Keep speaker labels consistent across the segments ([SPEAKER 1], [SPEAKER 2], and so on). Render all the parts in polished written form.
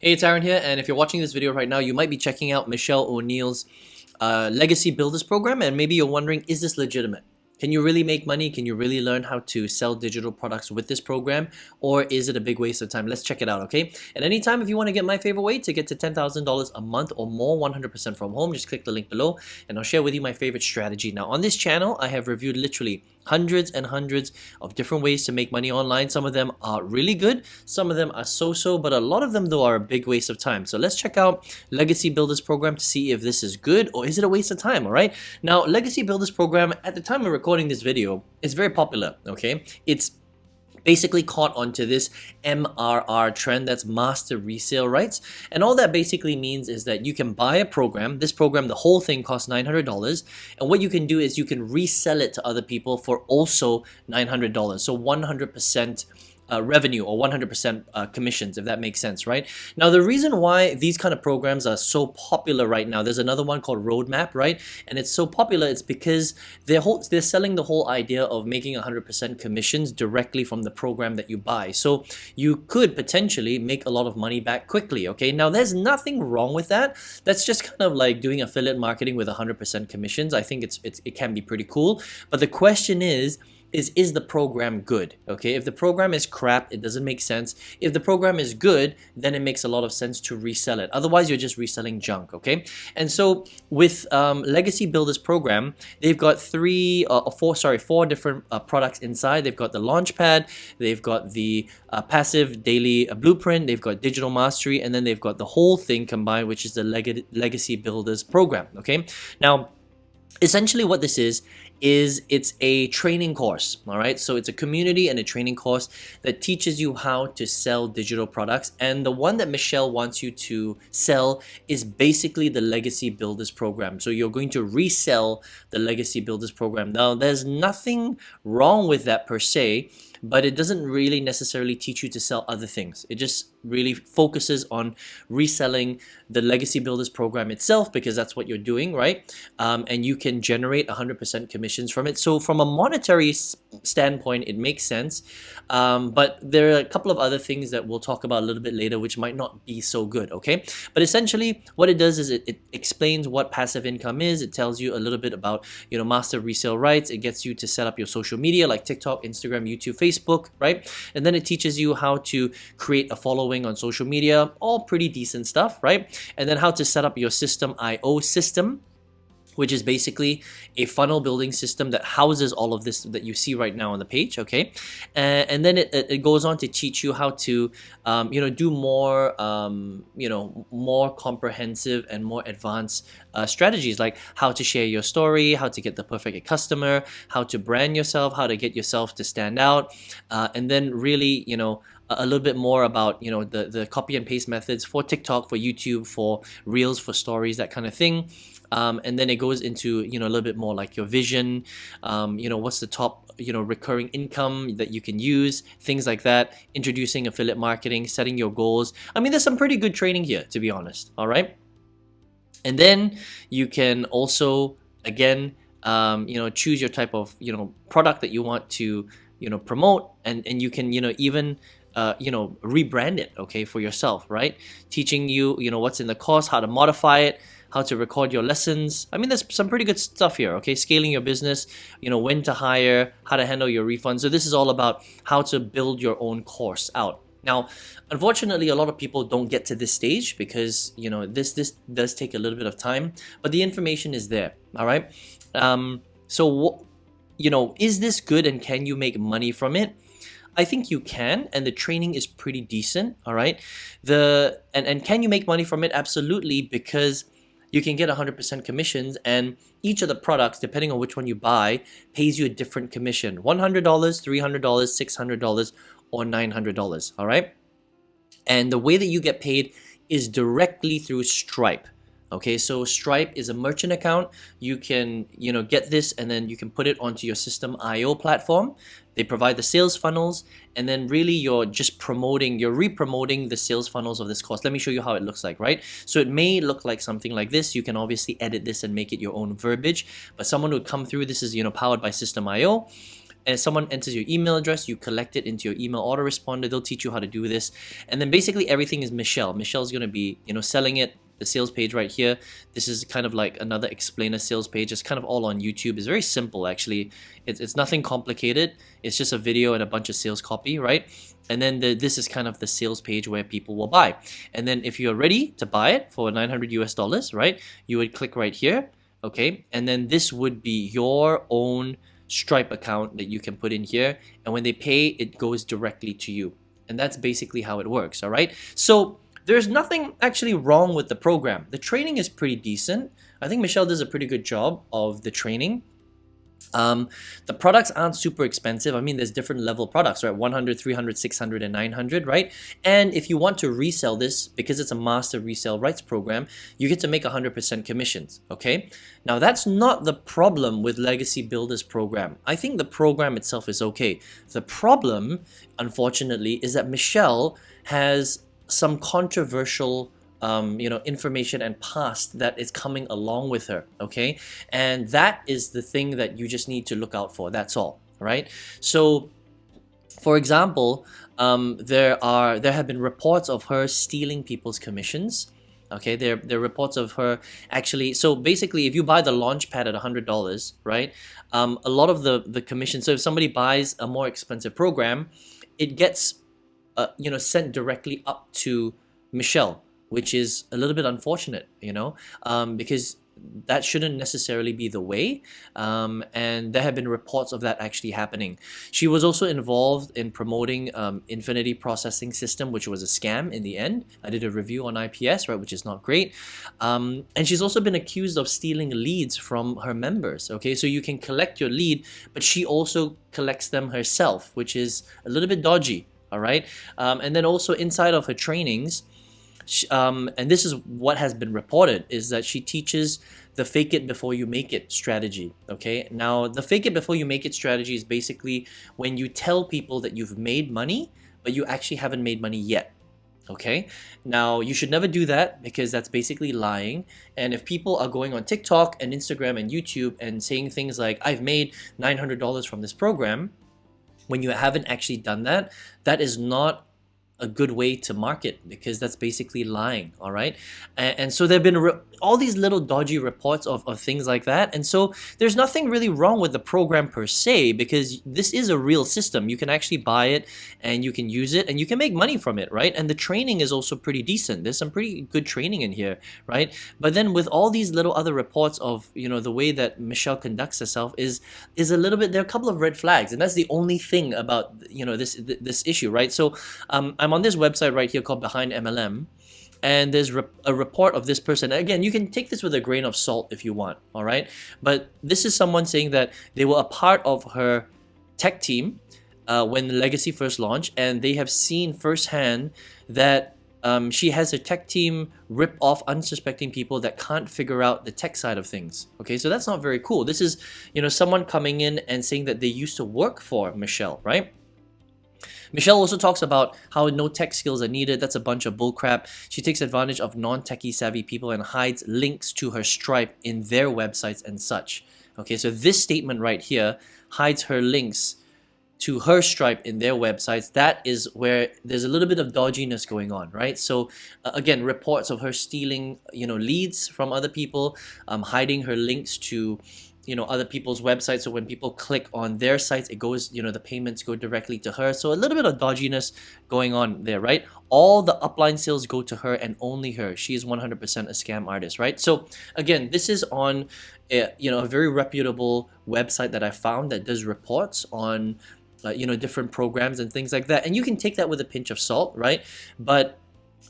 [SPEAKER 1] Hey, it's Aaron here, and if you're watching this video right now, you might be checking out Michelle O'Neill's Legacy Builders program, and maybe you're wondering, is this legitimate? Can you really make money? Can you really learn how to sell digital products with this program? Or is it a big waste of time? Let's check it out, okay? And anytime, if you want to get my favorite way to get to $10,000 a month or more 100% from home, just click the link below and I'll share with you my favorite strategy. Now, on this channel, I have reviewed literally hundreds and hundreds of different ways to make money online. Some of them are really good, some of them are so-so, but a lot of them though are a big waste of time. So let's check out Legacy Builders program to see if this is good or is it a waste of time. All right, now Legacy Builders program, at the time of recording this video, is very popular. Okay, it's basically caught onto this MRR trend, that's master resale rights. And all that basically means is that you can buy a program. This program, the whole thing costs $900, and what you can do is you can resell it to other people for also $900. So 100% revenue, or 100% commissions, if that makes sense, right? Now, the reason why these kind of programs are so popular right now, there's another one called Roadmap, right? And it's so popular, it's because they're selling the whole idea of making 100% commissions directly from the program that you buy. So you could potentially make a lot of money back quickly, okay? Now, there's nothing wrong with that. That's just kind of like doing affiliate marketing with 100% commissions. I think it can be pretty cool. But the question is the program good? Okay, if the program is crap, it doesn't make sense. If the program is good, then it makes a lot of sense to resell it. Otherwise, you're just reselling junk. Okay, and so with Legacy Builders program, they've got four different products inside. They've got the Launchpad, they've got the passive daily blueprint, they've got digital mastery, and then they've got the whole thing combined, which is the Legacy Builders program. Okay, now essentially what this is it's a training course. All right, so it's a community and a training course that teaches you how to sell digital products, and the one that Michelle wants you to sell is basically the Legacy Builders program. So you're going to resell the Legacy Builders program. Now, there's nothing wrong with that per se, but it doesn't really necessarily teach you to sell other things. It just really focuses on reselling the Legacy Builders program itself, because that's what you're doing, right? And you can generate 100% commissions from it. So from a monetary standpoint, it makes sense. But there are a couple of other things that we'll talk about a little bit later, which might not be so good, okay? But essentially, what it does is it explains what passive income is. It tells you a little bit about, master resale rights. It gets you to set up your social media like TikTok, Instagram, YouTube, Facebook, right? And then it teaches you how to create a following on social media, all pretty decent stuff, right? And then how to set up your System.io system, which is basically a funnel building system that houses all of this that you see right now on the page, okay? And then it goes on to teach you how to, do more, more comprehensive and more advanced strategies, like how to share your story, how to get the perfect customer, how to brand yourself, how to get yourself to stand out, and then really, a little bit more about the copy and paste methods for TikTok, for YouTube, for Reels, for stories, that kind of thing. And then it goes into a little bit more like your vision, what's the top recurring income that you can use, things like that, introducing affiliate marketing, setting your goals. I mean, there's some pretty good training here, to be honest. All right, and then you can also again choose your type of product that you want to promote, and you can even rebrand it, okay, for yourself, right? Teaching you, what's in the course, how to modify it, how to record your lessons. I mean, there's some pretty good stuff here, okay? Scaling your business, when to hire, how to handle your refunds. So this is all about how to build your own course out. Now, unfortunately, a lot of people don't get to this stage because, this does take a little bit of time, but the information is there, all right? Is this good and can you make money from it? I think you can, and the training is pretty decent, all right? And can you make money from it? Absolutely, because you can get 100% commissions, and each of the products, depending on which one you buy, pays you a different commission. $100, $300, $600, or $900, all right? And the way that you get paid is directly through Stripe. Okay, so Stripe is a merchant account. You can, get this and then you can put it onto your System.io platform. They provide the sales funnels, and then really you're re-promoting the sales funnels of this course. Let me show you how it looks like, right? So it may look like something like this. You can obviously edit this and make it your own verbiage, but someone would come through. This is, powered by System.io. and someone enters your email address, you collect it into your email autoresponder. They'll teach you how to do this, and then basically everything is Michelle. Michelle's going to be, selling it. The sales page right here, this is kind of like another explainer sales page. It's kind of all on YouTube. It's very simple, actually. It's nothing complicated. It's just a video and a bunch of sales copy, right? And then this is kind of the sales page where people will buy. And then if you're ready to buy it for $900 US, right, you would click right here, okay? And then this would be your own Stripe account that you can put in here. And when they pay, it goes directly to you. And that's basically how it works, all right? So there's nothing actually wrong with the program. The training is pretty decent. I think Michelle does a pretty good job of the training. The products aren't super expensive. I mean, there's different level products, right? 100, 300, 600, and 900, right? And if you want to resell this, because it's a master resale rights program, you get to make 100% commissions, okay? Now, that's not the problem with Legacy Builders program. I think the program itself is okay. The problem, unfortunately, is that Michelle has some controversial information and past that is coming along with her, okay? And that is the thing that you just need to look out for. That's all, right? So, for example, there have been reports of her stealing people's commissions. Okay, there are reports of her actually. So basically, if you buy the launch pad at $100, right, a lot of the commission. So if somebody buys a more expensive program, it gets sent directly up to Michelle, which is a little bit unfortunate, because that shouldn't necessarily be the way. And there have been reports of that actually happening. She was also involved in promoting Infinity Processing System, which was a scam in the end. I did a review on IPS, right, which is not great. And she's also been accused of stealing leads from her members. Okay, so you can collect your lead, but she also collects them herself, which is a little bit dodgy. All right, and then also inside of her trainings, and this is what has been reported, is that she teaches the fake it before you make it strategy. Okay, now the fake it before you make it strategy is basically when you tell people that you've made money, but you actually haven't made money yet. Okay, now you should never do that, because that's basically lying. And if people are going on TikTok and Instagram and YouTube and saying things like, I've made $900 from this program, when you haven't actually done that, that is not a good way to market, because that's basically lying, all right? And so there have been all these little dodgy reports of things like that. And so there's nothing really wrong with the program per se, because this is a real system. You can actually buy it and you can use it and you can make money from it, right? And the training is also pretty decent. There's some pretty good training in here, right? But then with all these little other reports of, the way that Michelle conducts herself is a little bit, there are a couple of red flags. And that's the only thing about, this issue, right? So I'm on this website right here called Behind MLM, and there's a report of this person. Again, you can take this with a grain of salt if you want, all right? But this is someone saying that they were a part of her tech team when Legacy first launched, and they have seen firsthand that she has a tech team rip off unsuspecting people that can't figure out the tech side of things. Okay, so that's not very cool. This is, someone coming in and saying that they used to work for Michelle, right? Michelle also talks about how no tech skills are needed. That's a bunch of bullcrap. She takes advantage of non-techie savvy people and hides links to her Stripe in their websites and such. Okay, so this statement right here hides her links to her Stripe in their websites. That is where there's a little bit of dodginess going on, right? So again, reports of her stealing, leads from other people, hiding her links to other people's websites, so when people click on their sites, it goes, the payments go directly to her. So a little bit of dodginess going on there, right? All the upline sales go to her and only her. She is 100% a scam artist, right? So again, this is on a very reputable website that I found that does reports on different programs and things like that, and you can take that with a pinch of salt, right? But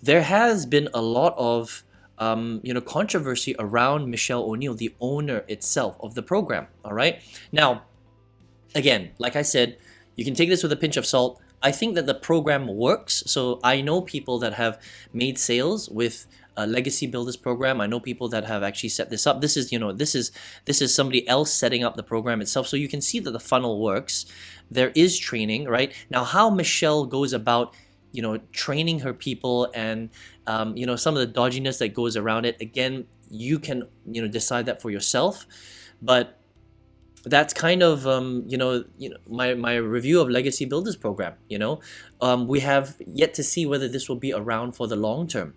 [SPEAKER 1] there has been a lot of controversy around Michelle O'Neill, the owner itself of the program. All right. Now, again, like I said, you can take this with a pinch of salt. I think that the program works. So I know people that have made sales with a Legacy Builders program. I know people that have actually set this up. This is somebody else setting up the program itself. So you can see that the funnel works. There is training, right? Now, how Michelle goes about training her people and some of the dodginess that goes around it, again, you can decide that for yourself. But that's kind of my review of Legacy Builders program. We have yet to see whether this will be around for the long term.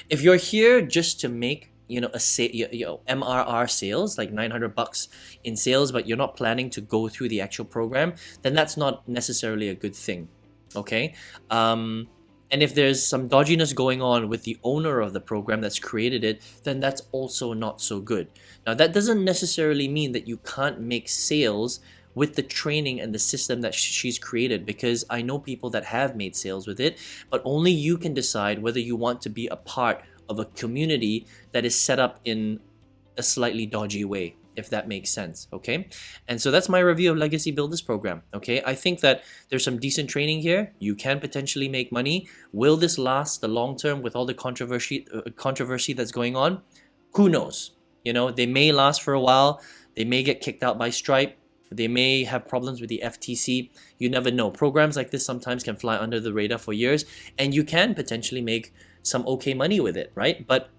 [SPEAKER 1] If you're here just to make MRR sales, like 900 bucks in sales, but you're not planning to go through the actual program, then that's not necessarily a good thing. Okay. And if there's some dodginess going on with the owner of the program that's created it, then that's also not so good. Now, that doesn't necessarily mean that you can't make sales with the training and the system that she's created, because I know people that have made sales with it, but only you can decide whether you want to be a part of a community that is set up in a slightly dodgy way, if that makes sense. Okay, and so that's my review of Legacy Builders program. Okay, I think that there's some decent training here. You can potentially make money. Will this last the long term with all the controversy that's going on? Who knows? They may last for a while. They may get kicked out by Stripe. They may have problems with the FTC. You never know. Programs like this sometimes can fly under the radar for years, and you can potentially make some okay money with it, right? But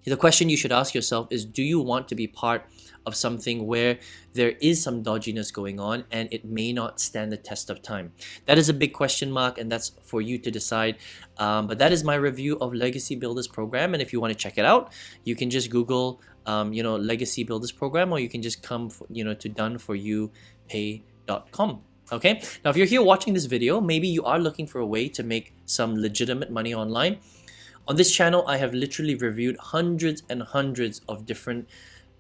[SPEAKER 1] the question you should ask yourself is, do you want to be part of something where there is some dodginess going on and it may not stand the test of time? That is a big question mark, and that's for you to decide. But that is my review of Legacy Builders program, and if you want to check it out, you can just Google Legacy Builders program, or you can just come to doneforyoupay.com. Okay, now if you're here watching this video, maybe you are looking for a way to make some legitimate money online. On this channel, I have literally reviewed hundreds and hundreds of different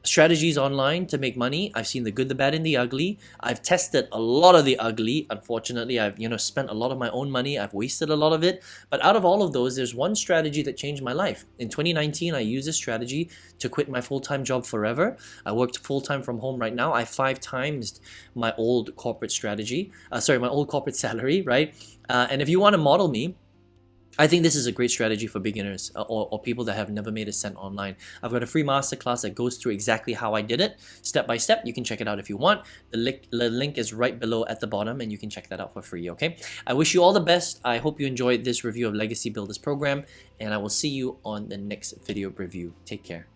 [SPEAKER 1] strategies online to make money. I've seen the good, the bad, and the ugly. I've tested a lot of the ugly. Unfortunately, I've spent a lot of my own money. I've wasted a lot of it. But out of all of those, there's one strategy that changed my life. In 2019, I used this strategy to quit my full-time job forever. I worked full-time from home right now. I 5 times my old corporate strategy. My old corporate salary, right? And if you want to model me, I think this is a great strategy for beginners or people that have never made a cent online. I've got a free masterclass that goes through exactly how I did it, step by step. You can check it out if you want. The link is right below at the bottom, and you can check that out for free, okay? I wish you all the best. I hope you enjoyed this review of Legacy Builders program, and I will see you on the next video review. Take care.